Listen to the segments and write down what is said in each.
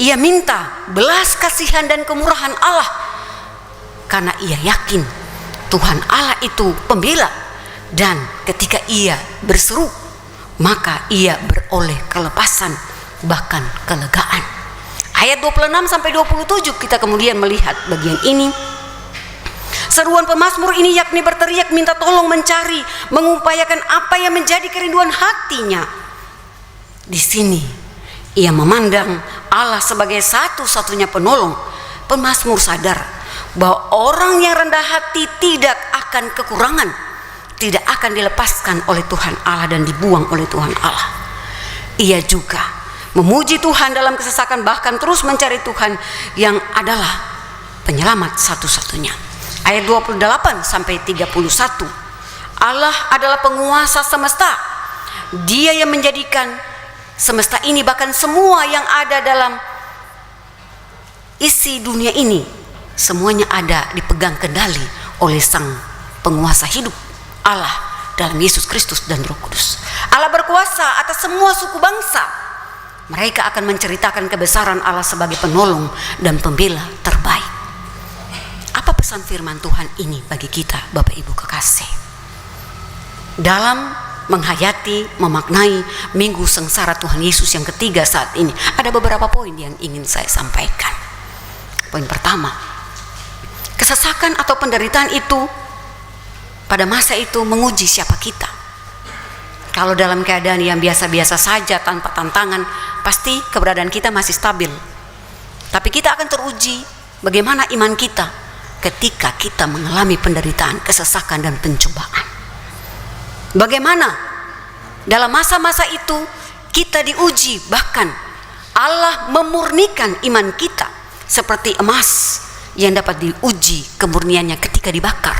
Ia minta belas kasihan dan kemurahan Allah karena ia yakin Tuhan Allah itu pembela, dan ketika ia berseru maka ia beroleh kelepasan, bahkan kelegaan. Ayat 26 sampai 27 kita kemudian melihat bagian ini. Seruan pemazmur ini yakni berteriak minta tolong, mencari, mengupayakan apa yang menjadi kerinduan hatinya. Di sini ia memandang Allah sebagai satu-satunya penolong. Pemazmur sadar bahwa orang yang rendah hati tidak akan kekurangan, tidak akan dilepaskan oleh Tuhan Allah dan dibuang oleh Tuhan Allah. Ia juga memuji Tuhan dalam kesesakan, bahkan terus mencari Tuhan yang adalah penyelamat satu-satunya. Ayat 28 sampai 31. Allah adalah penguasa semesta. Dia yang menjadikan semesta ini, bahkan semua yang ada dalam isi dunia ini, semuanya ada dipegang kendali oleh sang penguasa hidup, Allah dalam Yesus Kristus dan Roh Kudus. Allah berkuasa atas semua suku bangsa. Mereka akan menceritakan kebesaran Allah sebagai penolong dan pembela terbaik. Apa pesan firman Tuhan ini bagi kita, Bapak Ibu kekasih? Dalam menghayati, memaknai minggu sengsara Tuhan Yesus yang ketiga saat ini, ada beberapa poin yang ingin saya sampaikan. Poin pertama, kesesakan atau penderitaan itu pada masa itu menguji siapa kita. Kalau dalam keadaan yang biasa-biasa saja tanpa tantangan, pasti keberadaan kita masih stabil. Tapi kita akan teruji bagaimana iman kita ketika kita mengalami penderitaan, kesesakan dan pencobaan. Bagaimana dalam masa-masa itu kita diuji, bahkan Allah memurnikan iman kita seperti emas yang dapat diuji kemurniannya ketika dibakar.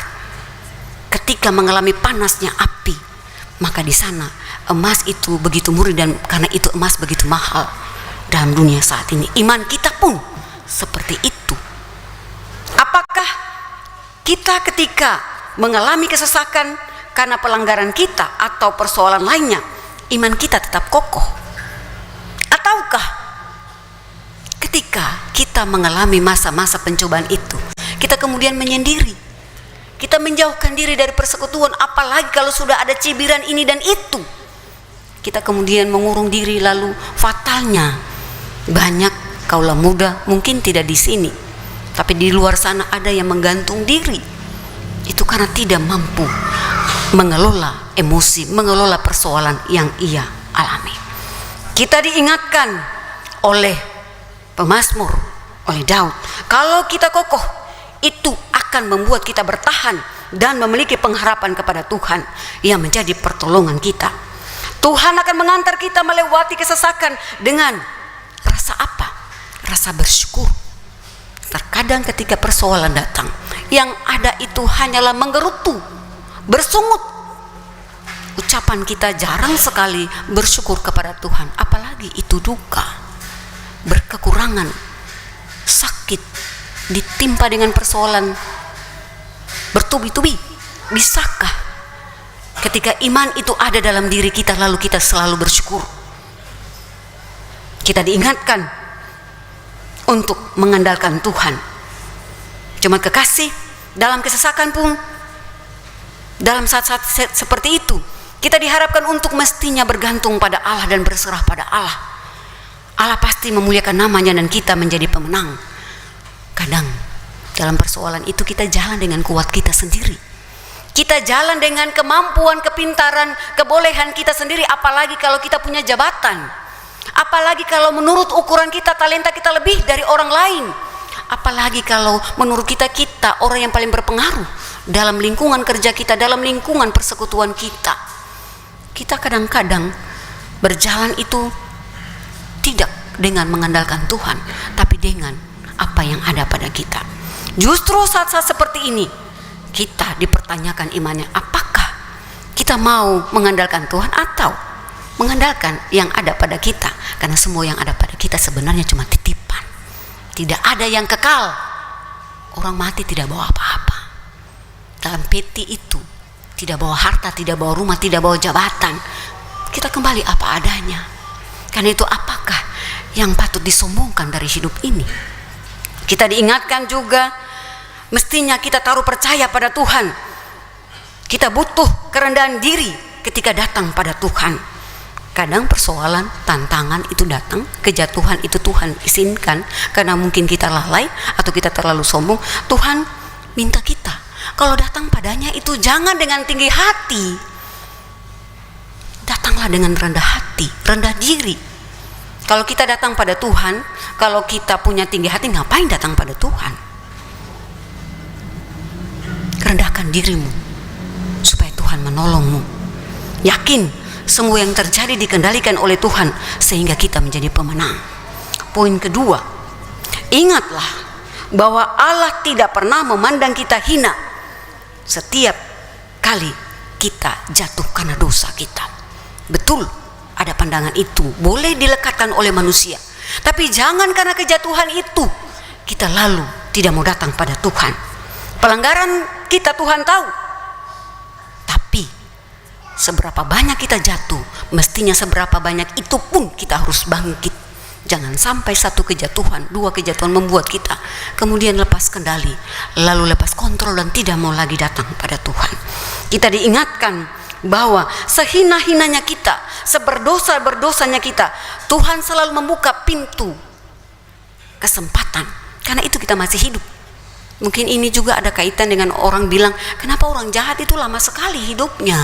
Ketika mengalami panasnya api, maka di sana emas itu begitu murni, dan karena itu emas begitu mahal dalam dunia saat ini. Iman kita pun seperti itu. Apakah kita ketika mengalami kesesakan karena pelanggaran kita atau persoalan lainnya, iman kita tetap kokoh? Ataukah ketika kita mengalami masa-masa pencobaan itu, kita kemudian menyendiri, kita menjauhkan diri dari persekutuan, apalagi kalau sudah ada cibiran ini dan itu, kita kemudian mengurung diri? Lalu fatalnya banyak kaula muda, mungkin tidak di sini, tapi di luar sana ada yang menggantung diri. Itu karena tidak mampu mengelola emosi, mengelola persoalan yang ia alami. Kita diingatkan oleh pemazmur, oleh Daud, kalau kita kokoh, itu akan membuat kita bertahan dan memiliki pengharapan kepada Tuhan yang menjadi pertolongan kita. Tuhan akan mengantar kita melewati kesesakan dengan rasa apa? Rasa bersyukur. Terkadang ketika persoalan datang, yang ada itu hanyalah menggerutu, bersungut. Ucapan kita jarang sekali bersyukur kepada Tuhan, apalagi itu duka, berkekurangan, sakit, ditimpa dengan persoalan bertubi-tubi. Bisakah ketika iman itu ada dalam diri kita lalu kita selalu bersyukur? Kita diingatkan untuk mengandalkan Tuhan. Cuma kekasih, dalam kesesakan pun, dalam saat-saat seperti itu, kita diharapkan untuk mestinya bergantung pada Allah dan berserah pada Allah. Allah pasti memuliakan namanya dan kita menjadi pemenang. Kadang dalam persoalan itu kita jalan dengan kuat kita sendiri. Kita jalan dengan kemampuan, kepintaran, kebolehan kita sendiri. Apalagi kalau kita punya jabatan. Apalagi kalau menurut ukuran kita, talenta kita lebih dari orang lain. Apalagi kalau menurut kita orang yang paling berpengaruh dalam lingkungan kerja kita, dalam lingkungan persekutuan kita. Kita kadang-kadang berjalan itu tidak dengan mengandalkan Tuhan, tapi dengan apa yang ada pada kita. Justru saat-saat seperti ini kita dipertanyakan imannya. Apakah kita mau mengandalkan Tuhan atau mengandalkan yang ada pada kita? Karena semua yang ada pada kita sebenarnya cuma titipan. Tidak ada yang kekal. Orang mati tidak bawa apa-apa. Dalam peti itu tidak bawa harta, tidak bawa rumah, tidak bawa jabatan. Kita kembali apa adanya. Karena itu apakah yang patut disombongkan dari hidup ini. Kita diingatkan juga, mestinya kita taruh percaya pada Tuhan. Kita butuh kerendahan diri ketika datang pada Tuhan. Kadang persoalan, tantangan itu datang, kejatuhan itu Tuhan izinkan karena mungkin kita lalai atau kita terlalu sombong. Tuhan minta kita, kalau datang padanya itu jangan dengan tinggi hati, datanglah dengan rendah hati, rendah diri. Kalau kita datang pada Tuhan, kalau kita punya tinggi hati, ngapain datang pada Tuhan? Rendahkan dirimu supaya Tuhan menolongmu. Yakin semua yang terjadi dikendalikan oleh Tuhan sehingga kita menjadi pemenang. Poin kedua, ingatlah bahwa Allah tidak pernah memandang kita hina setiap kali kita jatuh karena dosa kita. Betul, ada pandangan itu boleh dilekatkan oleh manusia, tapi jangan karena kejatuhan itu kita lalu tidak mau datang pada Tuhan. Pelanggaran kita Tuhan tahu, tapi seberapa banyak kita jatuh, mestinya seberapa banyak itu pun kita harus bangkit. Jangan sampai satu kejatuhan, dua kejatuhan membuat kita kemudian lepas kendali, lalu lepas kontrol dan tidak mau lagi datang pada Tuhan. Kita diingatkan bahwa sehina-hinanya kita, seberdosa-berdosanya kita, Tuhan selalu membuka pintu kesempatan. Karena itu kita masih hidup. Mungkin ini juga ada kaitan dengan orang bilang, kenapa orang jahat itu lama sekali hidupnya?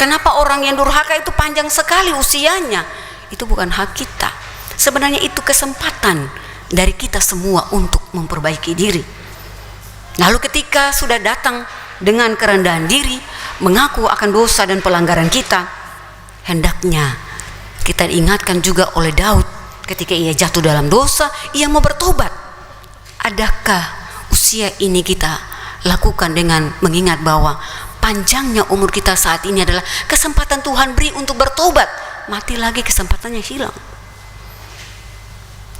Kenapa orang yang durhaka itu panjang sekali usianya? Itu bukan hak kita. Sebenarnya itu kesempatan dari kita semua untuk memperbaiki diri. Lalu ketika sudah datang dengan kerendahan diri, mengaku akan dosa dan pelanggaran kita, hendaknya kita diingatkan juga oleh Daud ketika ia jatuh dalam dosa, ia mau bertobat. Adakah usia ini kita lakukan dengan mengingat bahwa panjangnya umur kita saat ini adalah kesempatan Tuhan beri untuk bertobat? Mati lagi kesempatannya hilang.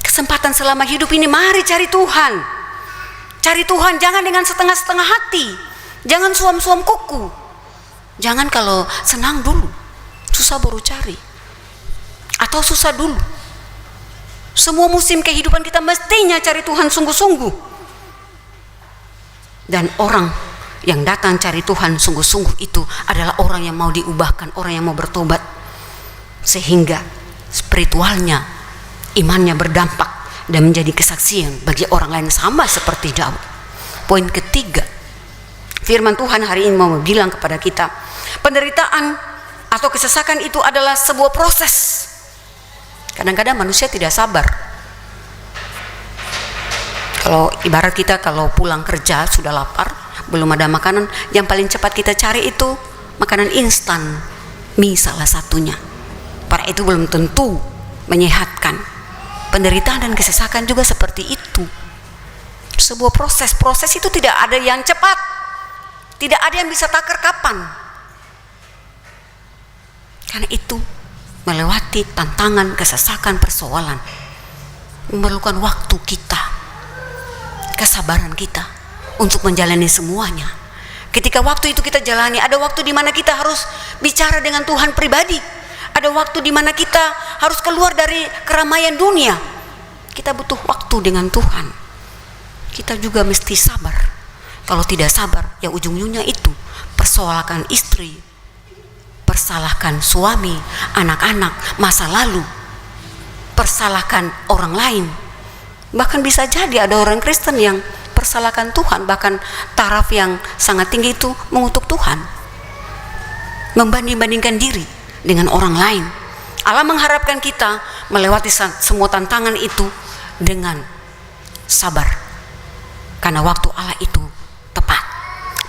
Kesempatan selama hidup ini, mari cari Tuhan. Cari Tuhan jangan dengan setengah-setengah hati, jangan suam-suam kuku. Jangan kalau senang dulu, susah baru cari, atau susah dulu. Semua musim kehidupan kita mestinya cari Tuhan sungguh-sungguh. Dan orang yang datang cari Tuhan sungguh-sungguh itu adalah orang yang mau diubahkan, orang yang mau bertobat, sehingga spiritualnya, imannya berdampak dan menjadi kesaksian bagi orang lain sama seperti Daud. Poin ketiga, firman Tuhan hari ini mau bilang kepada kita, penderitaan atau kesesakan itu adalah sebuah proses. Kadang-kadang manusia tidak sabar. Kalau ibarat kita kalau pulang kerja sudah lapar, belum ada makanan, yang paling cepat kita cari itu makanan instan, mie salah satunya. Para itu belum tentu menyehatkan. Penderitaan dan kesesakan juga seperti itu. Sebuah proses itu tidak ada yang cepat, tidak ada yang bisa takar kapan. Karena itu melewati tantangan, kesesakan, persoalan memerlukan waktu kita, kesabaran kita untuk menjalani semuanya. Ketika waktu itu kita jalani, ada waktu di mana kita harus bicara dengan Tuhan pribadi, ada waktu di mana kita harus keluar dari keramaian dunia. Kita butuh waktu dengan Tuhan. Kita juga mesti sabar. Kalau tidak sabar, ya ujung-ujungnya itu persoalkan istri, persalahkan suami, anak-anak, masa lalu, persalahkan orang lain. Bahkan bisa jadi ada orang Kristen yang persalahkan Tuhan, bahkan taraf yang sangat tinggi itu mengutuk Tuhan, membanding-bandingkan diri dengan orang lain. Allah mengharapkan kita melewati semua tantangan itu dengan sabar, karena waktu Allah itu tepat.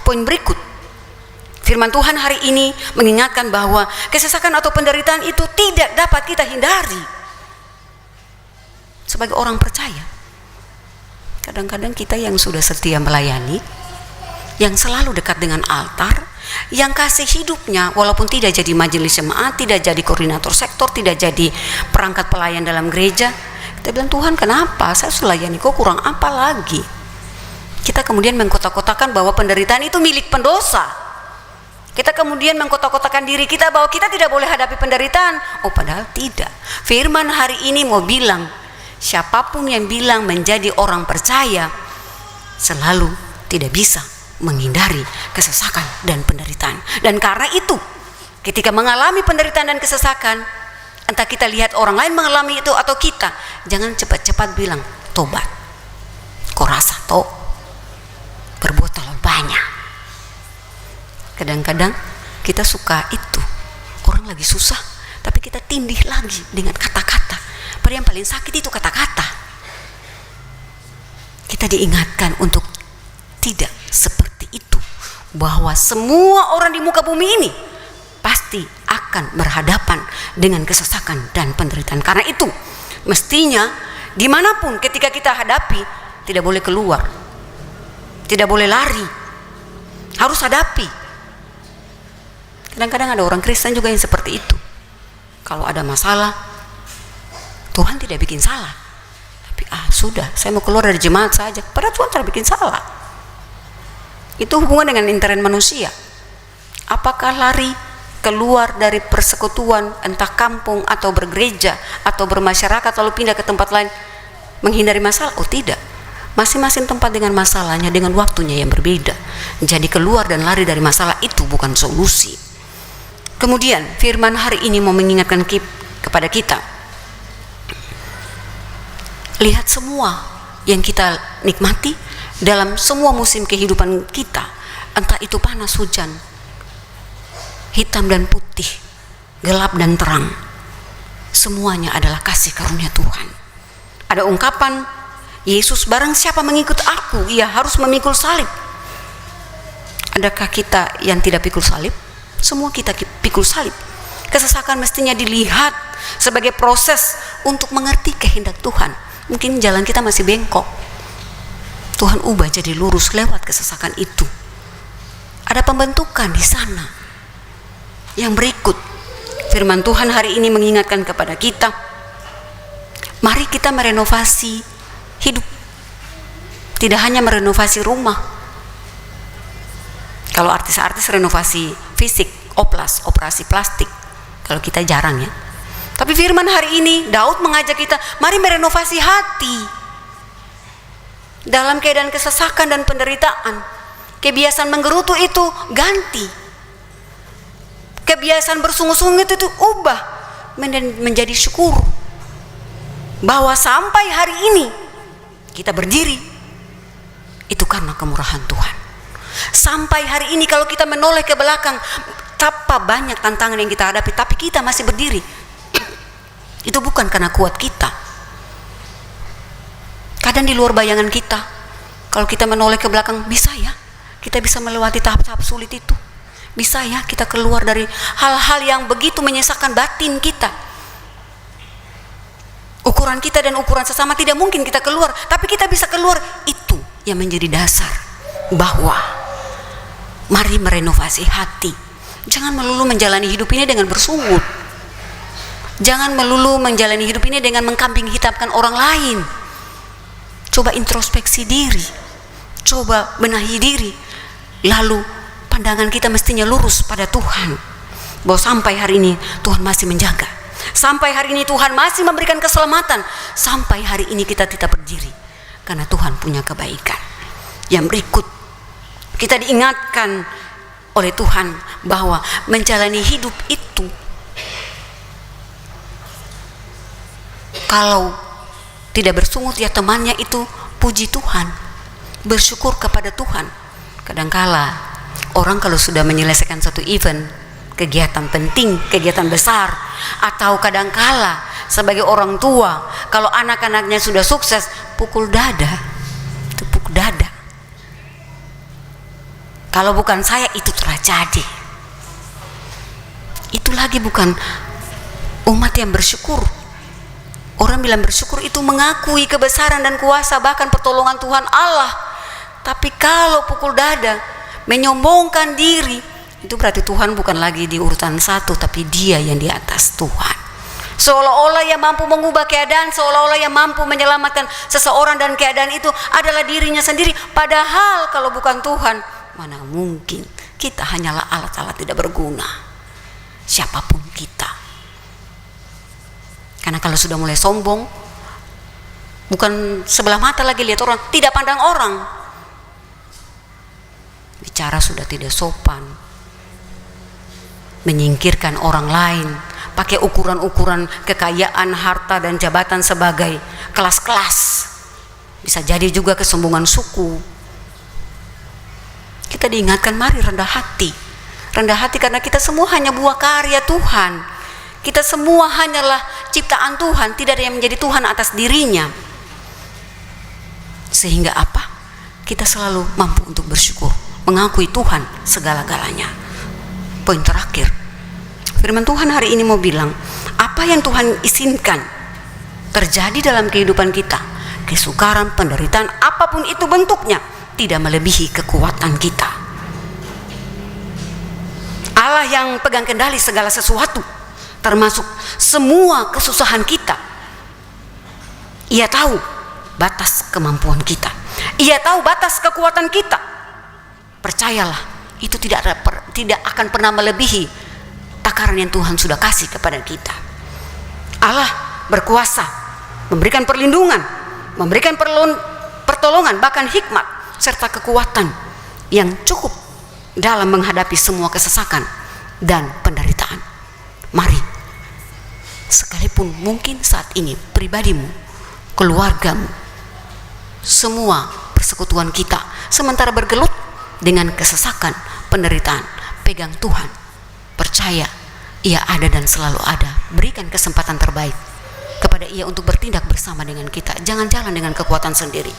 Poin berikut, firman Tuhan hari ini mengingatkan bahwa kesesakan atau penderitaan itu tidak dapat kita hindari. Sebagai orang percaya, kadang-kadang kita yang sudah setia melayani, yang selalu dekat dengan altar, yang kasih hidupnya walaupun tidak jadi majelis jemaat, tidak jadi koordinator sektor, tidak jadi perangkat pelayan dalam gereja, kita bilang, Tuhan kenapa saya melayani kok kurang apa lagi? Kita kemudian mengkotak-kotakan bahwa penderitaan itu milik pendosa. Kita kemudian mengkotak-kotakan diri kita bahwa kita tidak boleh hadapi penderitaan. Oh, padahal tidak. Firman hari ini mau bilang, siapapun yang bilang menjadi orang percaya selalu tidak bisa menghindari kesesakan dan penderitaan. Dan karena itu, ketika mengalami penderitaan dan kesesakan, entah kita lihat orang lain mengalami itu atau kita, jangan cepat-cepat bilang tobat. Kau rasa toh berbuat terlalu banyak. Kadang-kadang kita suka itu, orang lagi susah tapi kita tindih lagi dengan kata-kata, padahal yang paling sakit itu kata-kata. Kita diingatkan untuk tidak seperti itu, bahwa semua orang di muka bumi ini pasti akan berhadapan dengan kesesakan dan penderitaan. Karena itu mestinya dimanapun ketika kita hadapi, tidak boleh keluar, tidak boleh lari, harus hadapi. Kadang-kadang ada orang Kristen juga yang seperti itu. Kalau ada masalah, Tuhan tidak bikin salah, tapi sudah, saya mau keluar dari jemaat saja, padahal Tuhan tidak bikin salah. Itu hubungan dengan intern manusia. Apakah lari keluar dari persekutuan, entah kampung atau bergereja atau bermasyarakat lalu pindah ke tempat lain menghindari masalah? Oh tidak, masing-masing tempat dengan masalahnya, dengan waktunya yang berbeda. Jadi keluar dan lari dari masalah itu bukan solusi. Kemudian firman hari ini mau mengingatkan kepada kita, lihat semua yang kita nikmati dalam semua musim kehidupan kita, entah itu panas hujan, hitam dan putih, gelap dan terang, semuanya adalah kasih karunia Tuhan. Ada ungkapan Yesus, barang siapa mengikut aku, ia harus memikul salib. Adakah kita yang tidak pikul salib? Semua kita pikul salib. Kesesakan mestinya dilihat sebagai proses untuk mengerti kehendak Tuhan. Mungkin jalan kita masih bengkok, Tuhan ubah jadi lurus lewat kesesakan itu. Ada pembentukan di sana. Yang berikut, firman Tuhan hari ini mengingatkan kepada kita, mari kita merenovasi hidup. Tidak hanya merenovasi rumah. Kalau artis-artis renovasi fisik, oplas, operasi plastik. Kalau kita jarang ya. Tapi firman hari ini, Daud mengajak kita, mari merenovasi hati. Dalam keadaan kesesakan dan penderitaan, kebiasaan menggerutu itu ganti. Kebiasaan bersungut-sungut itu ubah menjadi syukur. Bahwa sampai hari ini kita berdiri, itu karena kemurahan Tuhan. Sampai hari ini kalau kita menoleh ke belakang, betapa banyak tantangan yang kita hadapi, tapi kita masih berdiri, itu bukan karena kuat kita. Kadang di luar bayangan kita, kalau kita menoleh ke belakang, bisa ya kita bisa melewati tahap-tahap sulit itu, bisa ya kita keluar dari hal-hal yang begitu menyesakkan batin kita. Ukuran kita dan ukuran sesama tidak mungkin kita keluar, tapi kita bisa keluar. Itu yang menjadi dasar bahwa mari merenovasi hati. Jangan melulu menjalani hidup ini dengan bersungut. Jangan melulu menjalani hidup ini dengan mengkambing hitamkan orang lain. Coba introspeksi diri, coba benahi diri. Lalu pandangan kita mestinya lurus pada Tuhan, bahwa sampai hari ini Tuhan masih menjaga, sampai hari ini Tuhan masih memberikan keselamatan, sampai hari ini kita tetap berdiri karena Tuhan punya kebaikan. Yang berikut, kita diingatkan oleh Tuhan bahwa menjalani hidup itu, kalau tidak bersungut ya temannya itu puji Tuhan, bersyukur kepada Tuhan. Kadangkala orang kalau sudah menyelesaikan satu event, kegiatan penting, kegiatan besar, atau kadangkala sebagai orang tua, kalau anak-anaknya sudah sukses, pukul dada, tepuk dada. Kalau bukan saya itu telah jadi. Itu lagi bukan umat yang bersyukur. Orang bilang bersyukur itu mengakui kebesaran dan kuasa bahkan pertolongan Tuhan Allah. Tapi kalau pukul dada, menyombongkan diri, itu berarti Tuhan bukan lagi di urutan satu, tapi Dia yang di atas Tuhan. Seolah-olah yang mampu mengubah keadaan, seolah-olah yang mampu menyelamatkan seseorang dan keadaan itu adalah dirinya sendiri. Padahal kalau bukan Tuhan, mana mungkin kita hanyalah alat-alat tidak berguna, siapapun kita. Karena kalau sudah mulai sombong, bukan sebelah mata lagi lihat orang, tidak pandang orang, bicara sudah tidak sopan, menyingkirkan orang lain, pakai ukuran-ukuran kekayaan, harta, dan jabatan sebagai kelas-kelas. Bisa jadi juga kesombongan suku. Kita diingatkan, mari rendah hati. Rendah hati karena kita semua hanya buah karya Tuhan. Kita semua hanyalah ciptaan Tuhan, tidak ada yang menjadi Tuhan atas dirinya. Sehingga apa? Kita selalu mampu untuk bersyukur, mengakui Tuhan segala-galanya. Poin terakhir, firman Tuhan hari ini mau bilang, apa yang Tuhan izinkan terjadi dalam kehidupan kita, kesukaran, penderitaan, apapun itu bentuknya, tidak melebihi kekuatan kita. Allah yang pegang kendali segala sesuatu, termasuk semua kesusahan kita. Ia tahu batas kemampuan kita, Ia tahu batas kekuatan kita. Percayalah, itu tidak akan pernah melebihi takaran yang Tuhan sudah kasih kepada kita. Allah berkuasa memberikan perlindungan, memberikan pertolongan, bahkan hikmat serta kekuatan yang cukup dalam menghadapi semua kesesakan dan penderitaan. Mari, sekalipun mungkin saat ini pribadimu, keluargamu, semua persekutuan kita sementara bergelut dengan kesesakan, penderitaan, pegang Tuhan, percaya Ia ada dan selalu ada. Berikan kesempatan terbaik kepada Ia untuk bertindak bersama dengan kita. Jangan jalan dengan kekuatan sendiri.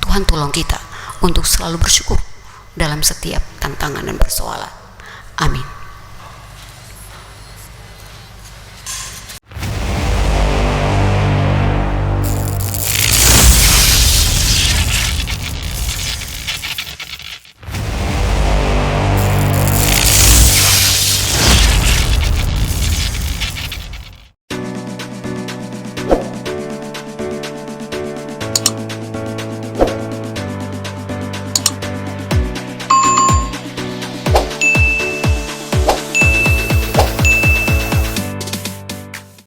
Tuhan tolong kita untuk selalu bersyukur dalam setiap tantangan dan persoalan. Amin.